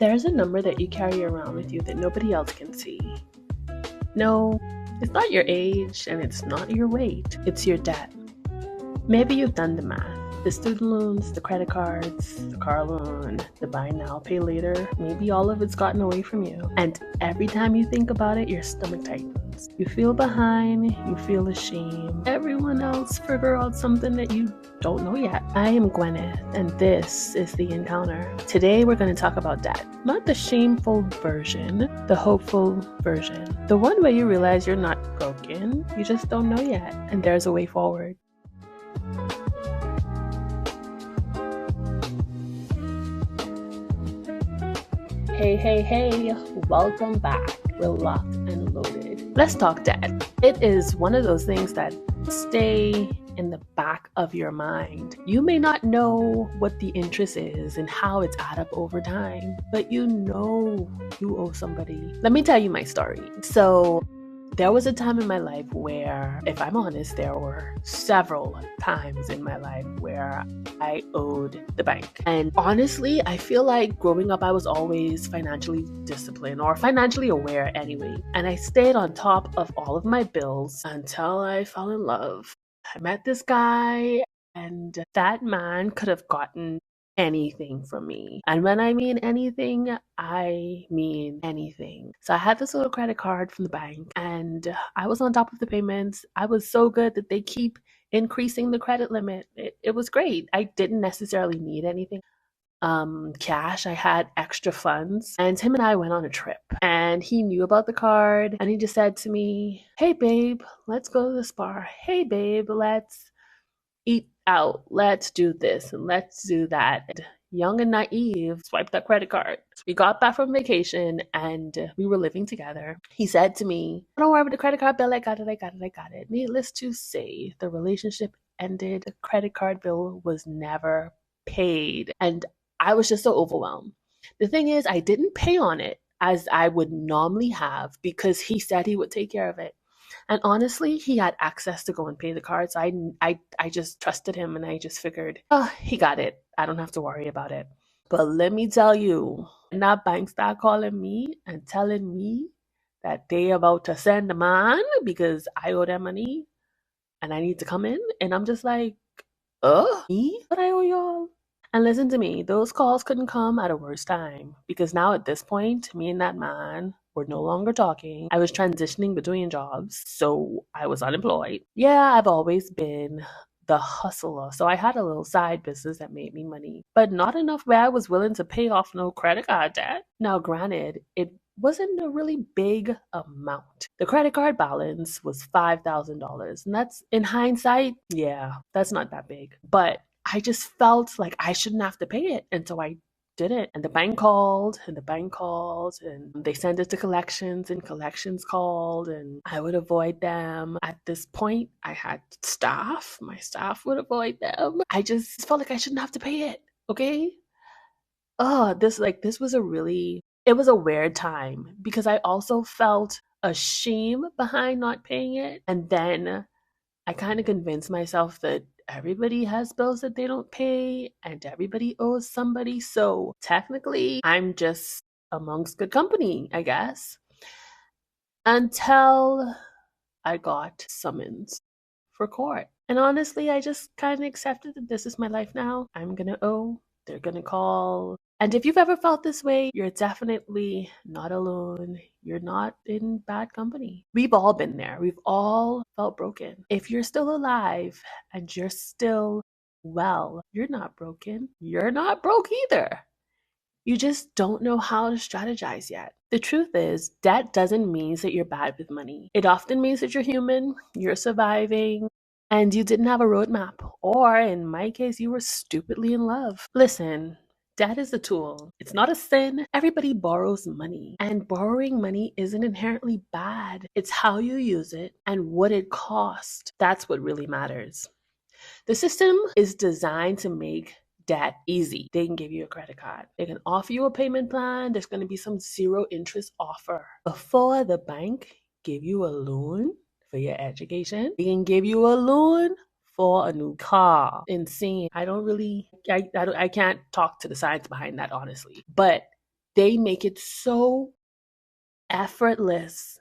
There's a number that you carry around with you that nobody else can see. No, it's not your age and it's not your weight, it's your debt. Maybe you've done the math. The student loans, the credit cards, the car loan, the buy now, pay later, maybe all of it's gotten away from you. And every time you think about it, your stomach tightens. You feel behind, you feel ashamed. Everyone else figure out something that you don't know yet. I am Gwyneth, and this is The Encounter. Today we're going to talk about debt. Not the shameful version, the hopeful version. The one where you realize you're not broken, you just don't know yet, and there's a way forward. Hey, welcome back. We're locked and loaded. Let's talk debt. It is one of those things that stay in the back of your mind. You may not know what the interest is and how it's add up over time, but you know you owe somebody. Let me tell you my story. So there was a time in my life where, if I'm honest, there were several times in my life where I owed the bank. And honestly, I feel like growing up, I was always financially disciplined or financially aware anyway. And I stayed on top of all of my bills until I fell in love. I met this guy, and that man could have gotten anything from me. And when I mean anything, I mean anything. So I had this little credit card from the bank, and I was on top of the payments. I was so good that they keep increasing the credit limit. It was great. I didn't necessarily need anything cash. I had extra funds, and him and I went on a trip, and he knew about the card, and he just said to me, "Hey babe, let's go to the bar. Hey babe, let's eat out. Let's do this and let's do that." Young and naive, swiped that credit card. We got back from vacation and we were living together. He said to me, "Don't worry about the credit card bill. I got it. Needless to say, the relationship ended. The credit card bill was never paid. And I was just so overwhelmed. The thing is, I didn't pay on it as I would normally have because he said he would take care of it. And honestly, he had access to go and pay the card. So I just trusted him, and I just figured, oh, he got it. I don't have to worry about it. But let me tell you, when that bank start calling me and telling me that they about to send a man because I owe them money and I need to come in. And I'm just like, me? What I owe y'all? And listen to me, those calls couldn't come at a worse time because now at this point, me and that man were no longer talking. I was transitioning between jobs, so I was unemployed. Yeah, I've always been the hustler. So I had a little side business that made me money, but not enough where I was willing to pay off no credit card debt. Now, granted, it wasn't a really big amount. The credit card balance was $5,000. And that's, in hindsight, yeah, that's not that big. But I just felt like I shouldn't have to pay it. And so I didn't. And the bank called, and they sent it to collections, and collections called, and I would avoid them. At this point, I had staff. My staff would avoid them. I just felt like I shouldn't have to pay it. Okay? Oh, this was it was a weird time because I also felt a shame behind not paying it. And then I kind of convinced myself that everybody has bills that they don't pay and everybody owes somebody. So technically, I'm just amongst good company, I guess. Until I got summons for court. And honestly, I just kind of accepted that this is my life now. I'm going to owe, they're going to call. And if you've ever felt this way, you're definitely not alone. You're not in bad company. We've all been there. We've all felt broken. If you're still alive and you're still well, you're not broken. You're not broke either. You just don't know how to strategize yet. The truth is, debt doesn't mean that you're bad with money. It often means that you're human, you're surviving, and you didn't have a roadmap. Or in my case, you were stupidly in love. Listen, debt is a tool. It's not a sin. Everybody borrows money. And borrowing money isn't inherently bad. It's how you use it and what it costs. That's what really matters. The system is designed to make debt easy. They can give you a credit card. They can offer you a payment plan. There's going to be some zero interest offer. Before the bank give you a loan for your education, they can give you a loan for a new car. Insane. I can't talk to the science behind that, honestly. But they make it so effortless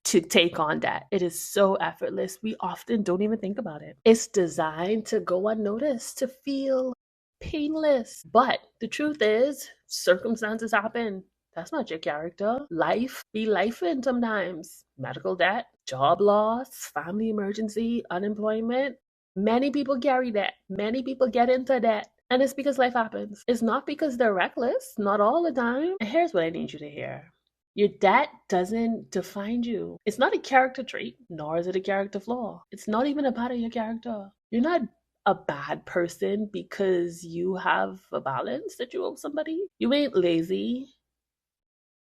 to take on debt. It is so effortless. We often don't even think about it. It's designed to go unnoticed, to feel painless. But the truth is, circumstances happen. That's not your character. Life be lifing sometimes. Medical debt, job loss, family emergency, unemployment. Many people carry debt. Many people get into debt. And it's because life happens. It's not because they're reckless, not all the time. And here's what I need you to hear. Your debt doesn't define you. It's not a character trait, nor is it a character flaw. It's not even a part of your character. You're not a bad person because you have a balance that you owe somebody. You ain't lazy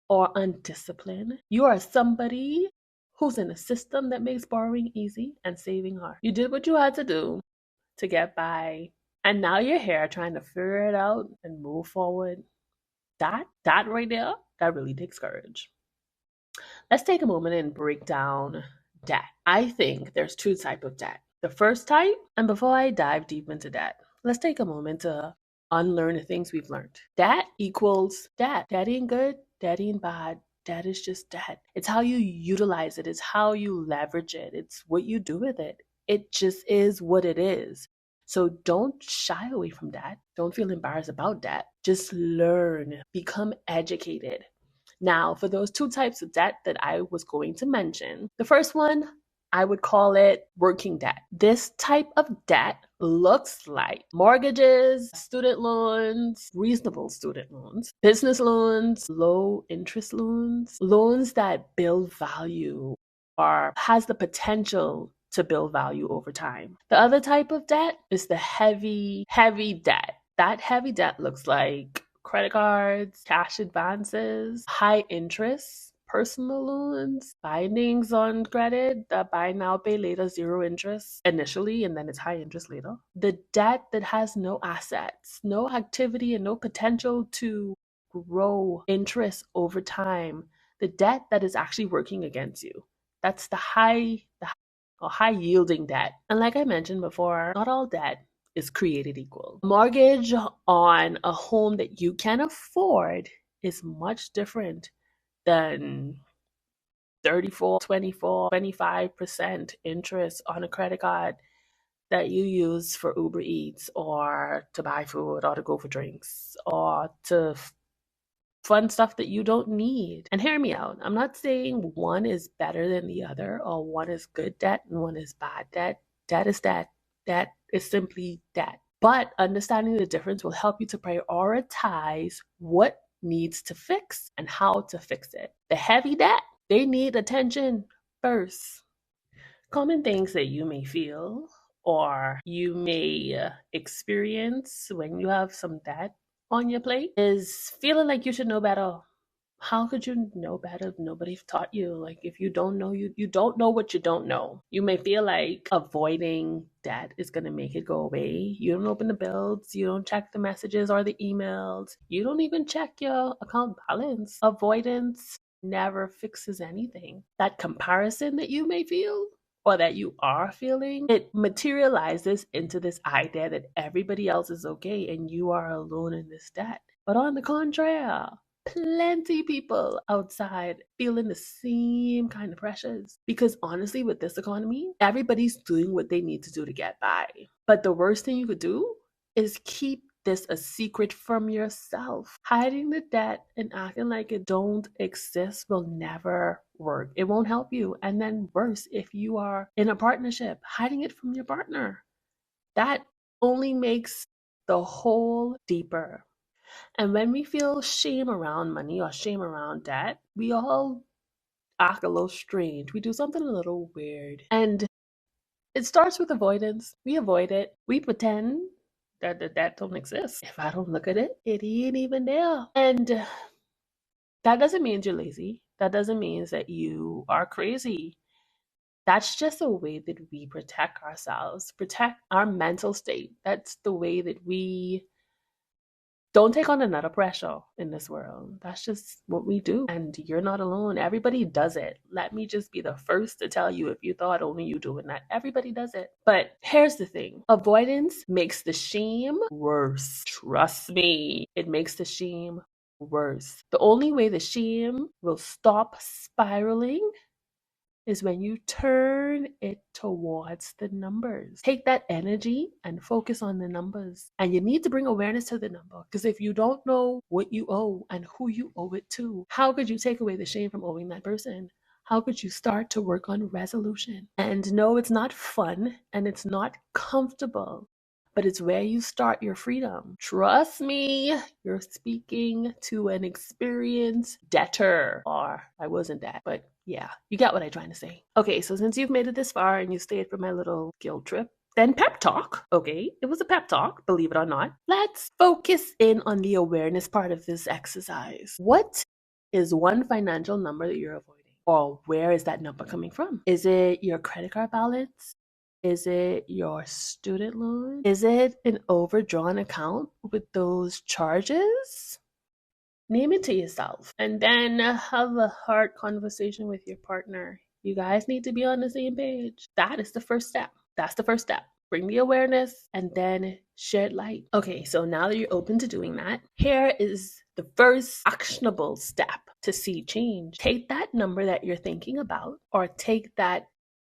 or undisciplined. You are somebody who's in a system that makes borrowing easy and saving hard. You did what you had to do to get by, and now you're here trying to figure it out and move forward. That right there, that really takes courage. Let's take a moment and break down debt. I think there's two types of debt. The first type, and before I dive deep into debt, let's take a moment to unlearn the things we've learned. Debt equals debt. Debt ain't good, debt ain't bad. Debt is just debt. It's how you utilize it, it's how you leverage it, it's what you do with it. It just is what it is. So don't shy away from that. Don't feel embarrassed about that. Just learn, become educated. Now, for those two types of debt that I was going to mention, the first one, I would call it working debt. This type of debt looks like mortgages, student loans, reasonable student loans, business loans, low interest loans, loans that build value or has the potential to build value over time. The other type of debt is the heavy debt. That heavy debt looks like credit cards, cash advances, high interest, personal loans, bindings on credit, that buy now, pay later, zero interest initially, and then it's high interest later. The debt that has no assets, no activity, and no potential to grow interest over time. The debt that is actually working against you. That's the high yielding debt. And like I mentioned before, not all debt is created equal. Mortgage on a home that you can afford is much different than 34, 24, 25% interest on a credit card that you use for Uber Eats or to buy food or to go for drinks or to fund stuff that you don't need. And hear me out. I'm not saying one is better than the other or one is good debt and one is bad debt. Debt is debt. Debt is simply debt. But understanding the difference will help you to prioritize what needs to fix and how to fix it. The heavy debt, they need attention first. Common things that you may feel or you may experience when you have some debt on your plate is feeling like you should know better. How could you know better if nobody taught you? Like if you don't know, you don't know what you don't know. You may feel like avoiding debt is going to make it go away. You don't open the bills, you don't check the messages or the emails, you don't even check your account balance. Avoidance never fixes anything. That comparison that you may feel or that you are feeling, it materializes into this idea that everybody else is okay and you are alone in this debt. But on the contrary, plenty people outside feeling the same kind of pressures. Because honestly, with this economy, everybody's doing what they need to do to get by. But the worst thing you could do is keep this a secret from yourself. Hiding the debt and acting like it don't exist will never work. It won't help you. And then worse, if you are in a partnership, hiding it from your partner, that only makes the hole deeper. And when we feel shame around money or shame around debt, we all act a little strange. We do something a little weird. And it starts with avoidance. We avoid it. We pretend that the debt don't exist. If I don't look at it, it ain't even there. And that doesn't mean you're lazy. That doesn't mean that you are crazy. That's just a way that we protect ourselves, protect our mental state. That's the way that we don't take on another pressure in this world. That's just what we do. And you're not alone. Everybody does it. Let me just be the first to tell you, if you thought only you doing that, everybody does it. But here's the thing. Avoidance makes the shame worse. Trust me. It makes the shame worse. The only way the shame will stop spiraling is when you turn it towards the numbers. Take that energy and focus on the numbers. And you need to bring awareness to the number, because if you don't know what you owe and who you owe it to, how could you take away the shame from owing that person? How could you start to work on resolution? And no, it's not fun and it's not comfortable, but it's where you start your freedom. Trust me, you're speaking to an experienced debtor. Or I wasn't that, but yeah, you get what I'm trying to say. Okay, so since you've made it this far and you stayed for my little guilt trip, then pep talk. Okay, it was a pep talk, believe it or not. Let's focus in on the awareness part of this exercise. What is one financial number that you're avoiding? Or where is that number coming from? Is it your credit card balance? Is it your student loan? Is it an overdrawn account with those charges? Name it to yourself and then have a hard conversation with your partner. You guys need to be on the same page. That is the first step. That's the first step. Bring the awareness and then shed light. Okay, so now that you're open to doing that, here is the first actionable step to see change. Take that number that you're thinking about, or take that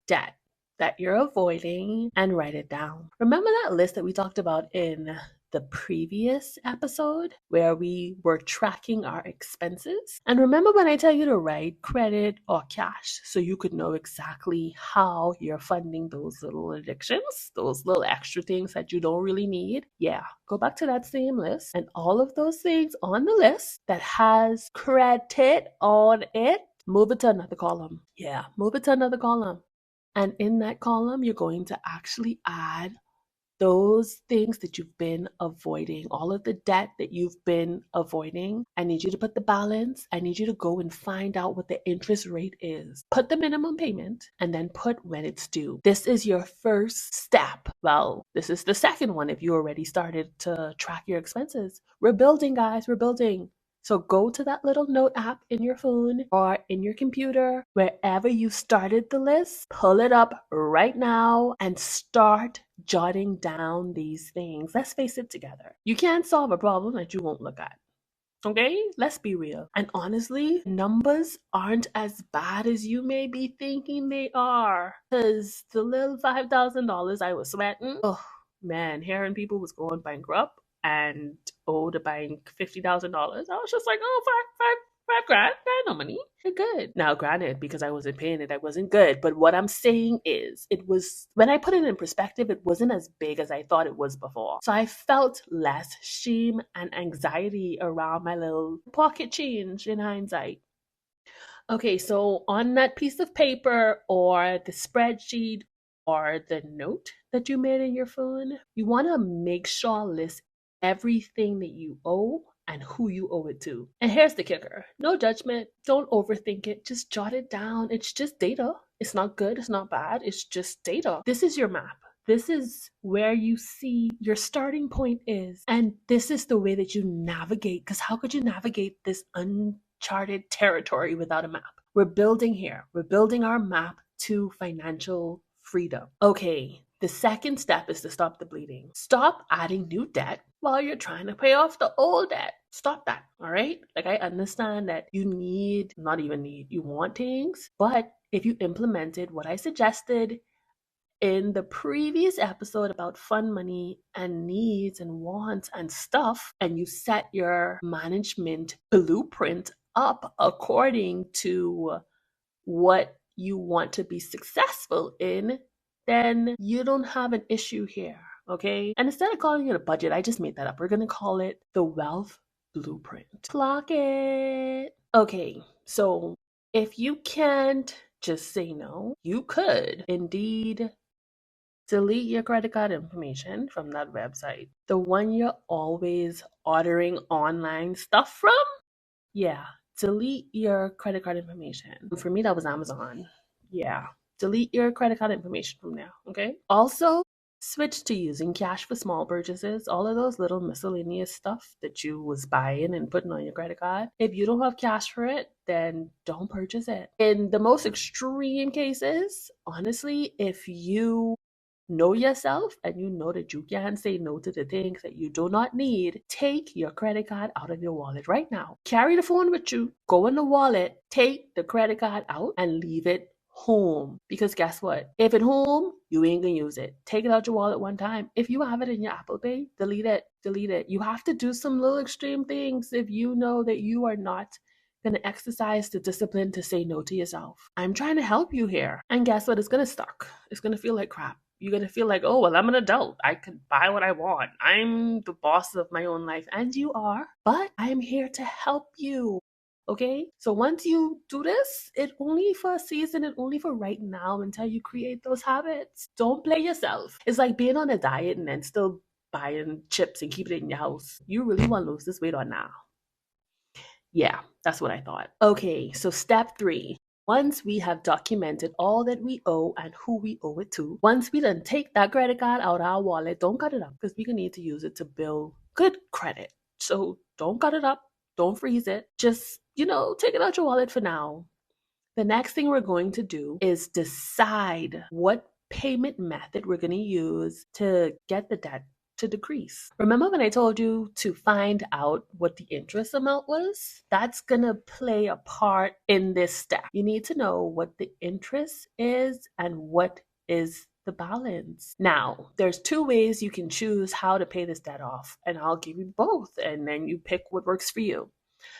debt that you're avoiding and write it down. Remember that list that we talked about in the previous episode where we were tracking our expenses? And remember when I tell you to write credit or cash so you could know exactly how you're funding those little addictions, those little extra things that you don't really need? Yeah, go back to that same list and all of those things on the list that has credit on it, move it to another column. Yeah, move it to another column. And in that column, you're going to actually add those things that you've been avoiding, all of the debt that you've been avoiding. I need you to put the balance. I need you to go and find out what the interest rate is. Put the minimum payment and then put when it's due. This is your first step. Well, this is the second one if you already started to track your expenses. We're building, guys. We're building. So go to that little note app in your phone or in your computer, wherever you started the list, pull it up right now and start jotting down these things. Let's face it together. You can't solve a problem that you won't look at. Okay, let's be real. And honestly, numbers aren't as bad as you may be thinking they are. Because the little $5,000 I was sweating, oh man, hearing people was going bankrupt and owed the bank $50,000. I was just like, oh, five grand, no money. You're good. Now, granted, because I wasn't paying it, I wasn't good. But what I'm saying is, it was, when I put it in perspective, it wasn't as big as I thought it was before. So I felt less shame and anxiety around my little pocket change in hindsight. Okay, so on that piece of paper or the spreadsheet or the note that you made in your phone, you want to make sure list everything that you owe and who you owe it to. And here's the kicker. No judgment. Don't overthink it. Just jot it down. It's just data. It's not good. It's not bad. It's just data. This is your map. This is where you see your starting point is. And this is the way that you navigate. Because how could you navigate this uncharted territory without a map? We're building here. We're building our map to financial freedom. Okay, the second step is to stop the bleeding. Stop adding new debt while you're trying to pay off the old debt. Stop that, all right? Like, I understand that you you want things, but if you implemented what I suggested in the previous episode about fun money and needs and wants and stuff, and you set your management blueprint up according to what you want to be successful in, then you don't have an issue here, okay? And instead of calling it a budget, I just made that up. We're going to call it the wealth blueprint. Clock it. Okay, so if you can't just say no, you could indeed delete your credit card information from that website. The one you're always ordering online stuff from? Yeah, delete your credit card information. For me, that was Amazon. Yeah, delete your credit card information from there, okay? Also, switch to using cash for small purchases. All of those little miscellaneous stuff that you was buying and putting on your credit card. If you don't have cash for it, then don't purchase it. In the most extreme cases, honestly, if you know yourself and you know that you can say no to the things that you do not need, take your credit card out of your wallet right now. Carry the phone with you, go in the wallet, take the credit card out and leave it home. Because guess what? If at home, you ain't gonna use it. Take it out your wallet one time. If you have it in your Apple Pay, delete it. Delete it. You have to do some little extreme things if you know that you are not going to exercise the discipline to say no to yourself. I'm trying to help you here. And guess what? It's going to suck. It's going to feel like crap. You're going to feel like, oh, well, I'm an adult. I can buy what I want. I'm the boss of my own life. And you are. But I'm here to help you. Okay? So once you do this, it only for a season, it only for right now until you create those habits. Don't play yourself. It's like being on a diet and then still buying chips and keeping it in your house. You really want to lose this weight or now? Yeah, that's what I thought. Okay, so step 3. Once we have documented all that we owe and who we owe it to, once we then take that credit card out of our wallet, don't cut it up because we're going to need to use it to build good credit. So don't cut it up. Don't freeze it. Just, take it out your wallet for now. The next thing we're going to do is decide what payment method we're going to use to get the debt to decrease. Remember when I told you to find out what the interest amount was? That's going to play a part in this step. You need to know what the interest is and what is the balance. Now, there's 2 ways you can choose how to pay this debt off, and I'll give you both, and then you pick what works for you.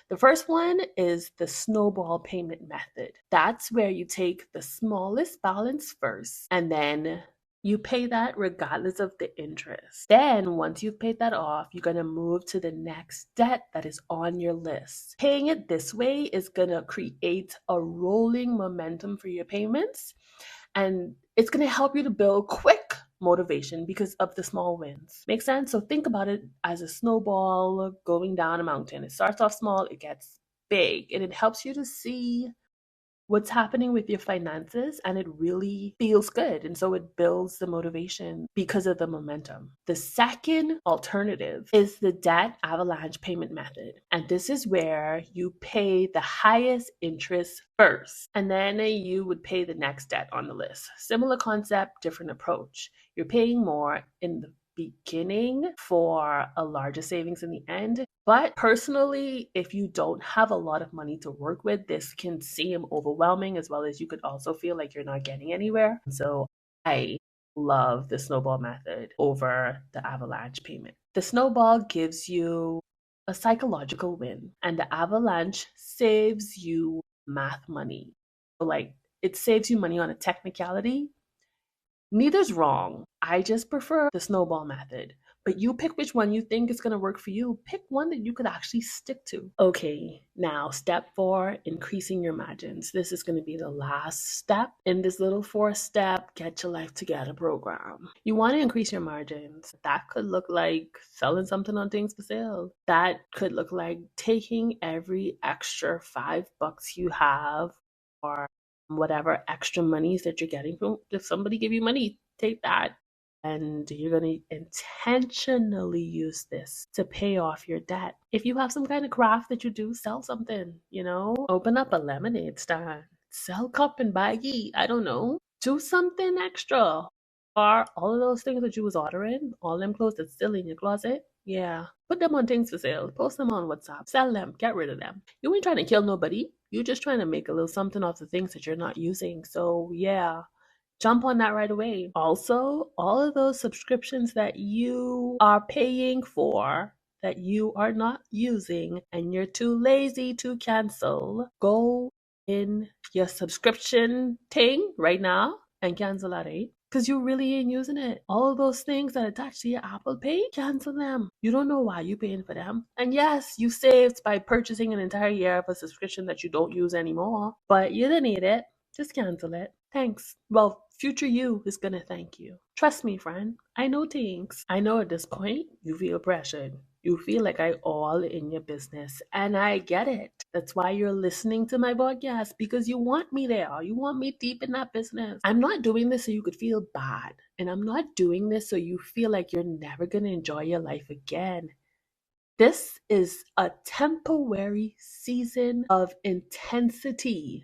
The first one is the snowball payment method. That's where you take the smallest balance first, and then you pay that regardless of the interest. Then once you've paid that off, you're going to move to the next debt that is on your list. Paying it this way is going to create a rolling momentum for your payments, and it's going to help you to build quick motivation because of the small wins. Make sense? So think about it as a snowball going down a mountain. It starts off small, it gets big, and it helps you to see what's happening with your finances, and it really feels good. And so it builds the motivation because of the momentum. The second alternative is the debt avalanche payment method. And this is where you pay the highest interest first, and then you would pay the next debt on the list. Similar concept, different approach. You're paying more in the beginning for a larger savings in the end. But personally, if you don't have a lot of money to work with, this can seem overwhelming, as well as you could also feel like you're not getting anywhere. So I love the snowball method over the avalanche payment. The snowball gives you a psychological win, and the avalanche saves you math money. So it saves you money on a technicality. Neither's wrong. I just prefer the snowball method. But you pick which one you think is going to work for you. Pick one that you could actually stick to. Okay, now step 4, increasing your margins. This is going to be the last step in this little 4-step get your life together program. You want to increase your margins. That could look like selling something on things for sale. That could look like taking every extra $5 you have, or whatever extra monies that you're getting from, if somebody give you money, take that. And you're going to intentionally use this to pay off your debt. If you have some kind of craft that you do, sell something, open up a lemonade stand, sell cup and baggie, I don't know, do something extra. Or all of those things that you was ordering, all them clothes that's still in your closet, yeah, put them on things for sale, post them on WhatsApp, sell them, get rid of them. You ain't trying to kill nobody. You're just trying to make a little something off the things that you're not using. So yeah, jump on that right away. Also, all of those subscriptions that you are paying for that you are not using and you're too lazy to cancel, go in your subscription thing right now and cancel that, because you really ain't using it. All of those things that attach to your Apple Pay, cancel them. You don't know why you're paying for them. And yes, you saved by purchasing an entire year of a subscription that you don't use anymore, but you didn't need it. Just cancel it. Thanks. Well, future you is going to thank you. Trust me, friend. I know things. I know at this point you feel pressured. You feel like I all in your business, and I get it. That's why you're listening to my podcast, because you want me there. You want me deep in that business. I'm not doing this so you could feel bad, and I'm not doing this so you feel like you're never going to enjoy your life again. This is a temporary season of intensity.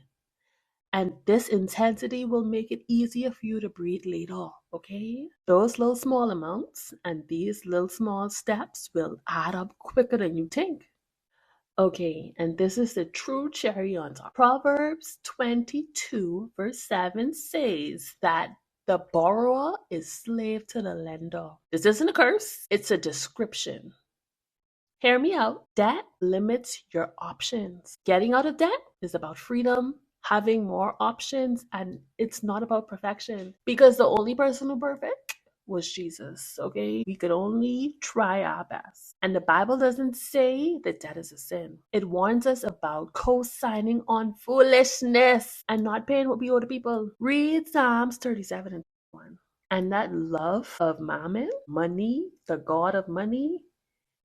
And this intensity will make it easier for you to breathe later, okay? Those little small amounts and these little small steps will add up quicker than you think. Okay, and this is the true cherry on top. Proverbs 22, verse 7 says that the borrower is slave to the lender. This isn't a curse, it's a description. Hear me out. Debt limits your options. Getting out of debt is about freedom, having more options, and it's not about perfection. Because the only person who perfect was Jesus, okay? We could only try our best. And the Bible doesn't say that debt is a sin. It warns us about co-signing on foolishness and not paying what we owe to people. Read Psalms 37 and 1. And that love of mammon, money, the God of money,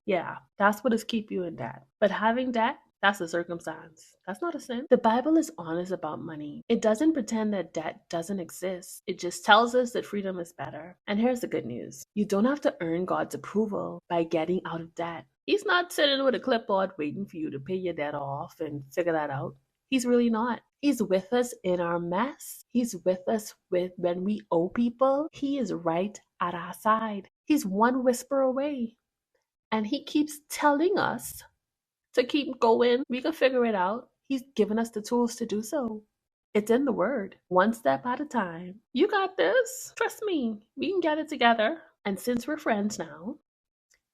yeah, that's what is keep you in debt. But having debt, that's a circumstance. That's not a sin. The Bible is honest about money. It doesn't pretend that debt doesn't exist. It just tells us that freedom is better. And here's the good news. You don't have to earn God's approval by getting out of debt. He's not sitting with a clipboard waiting for you to pay your debt off and figure that out. He's really not. He's with us in our mess. He's with us when we owe people. He is right at our side. He's one whisper away. And he keeps telling us to keep going. We can figure it out. He's given us the tools to do so. It's in the word. One step at a time. You got this. Trust me. We can get it together. And since we're friends now,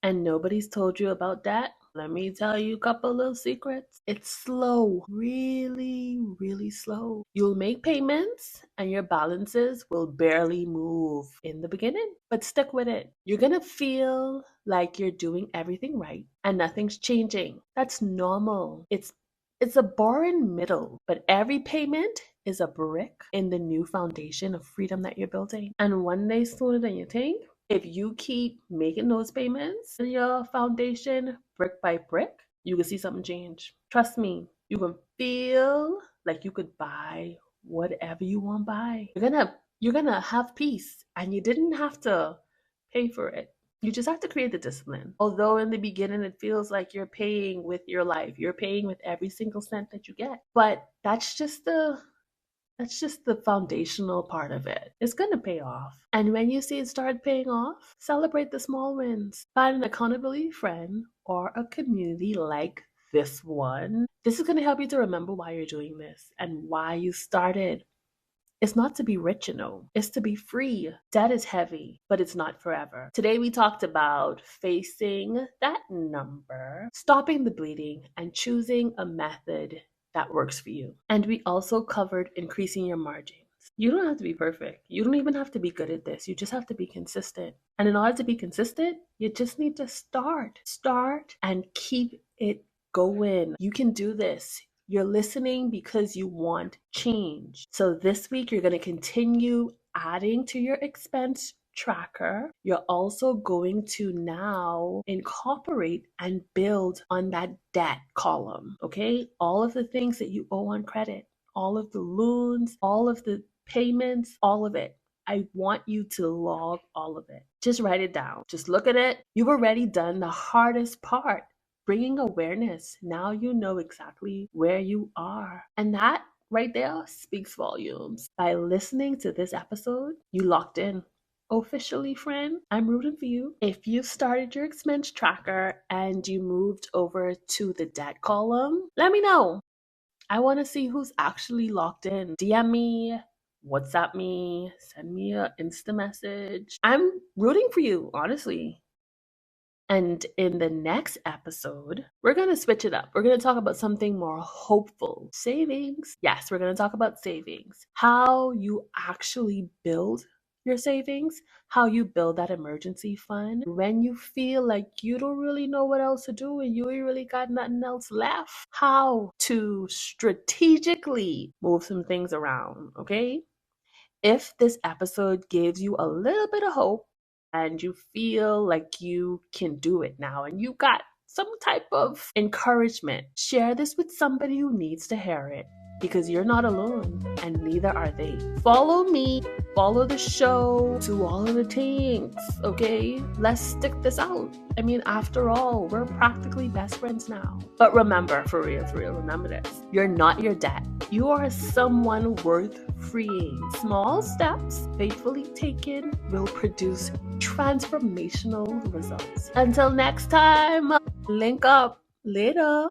and nobody's told you about that, let me tell you a couple little secrets. It's slow, really, really slow. You'll make payments and your balances will barely move in the beginning, but stick with it. You're gonna feel like you're doing everything right and nothing's changing. That's normal. It's a boring middle, but every payment is a brick in the new foundation of freedom that you're building. And one day sooner than you think, if you keep making those payments in your foundation brick by brick, you can see something change. Trust me, you can feel like you could buy whatever you want to buy. You're gonna have peace, and you didn't have to pay for it. You just have to create the discipline. Although in the beginning it feels like you're paying with your life, you're paying with every single cent that you get. But that's just the foundational part of it. It's going to pay off. And when you see it start paying off, celebrate the small wins. Find an accountability friend or a community like this one. This is going to help you to remember why you're doing this and why you started. It's not to be rich, it's to be free. Debt is heavy, but it's not forever. Today we talked about facing that number, stopping the bleeding, and choosing a method that works for you. And we also covered increasing your margins. You don't have to be perfect. You don't even have to be good at this. You just have to be consistent. And in order to be consistent, you just need to start. Start and keep it going. You can do this. You're listening because you want change. So this week, you're going to continue adding to your expense tracker. You're also going to now incorporate and build on that debt column, okay? All of the things that you owe on credit, all of the loans, all of the payments, all of it. I want you to log all of it. Just write it down. Just look at it. You've already done the hardest part. Bringing awareness. Now you know exactly where you are. And that right there speaks volumes. By listening to this episode, you locked in. Officially, friend, I'm rooting for you. If you started your expense tracker and you moved over to the debt column, let me know. I want to see who's actually locked in. DM me, WhatsApp me, send me an Insta message. I'm rooting for you, honestly. And in the next episode, we're going to switch it up. We're going to talk about something more hopeful. Savings. Yes, we're going to talk about savings. How you actually build your savings, how you build that emergency fund when you feel like you don't really know what else to do and you ain't really got nothing else left. How to strategically move some things around, okay? If this episode gives you a little bit of hope, and you feel like you can do it now and you got some type of encouragement, share this with somebody who needs to hear it. because you're not alone and neither are they. Follow me, follow the show, do all of the things, okay? Let's stick this out. I mean, after all, we're practically best friends now. But remember, for real, remember this. You're not your debt. You are someone worth freeing. Small steps, faithfully taken, will produce transformational results. Until next time, link up. Later.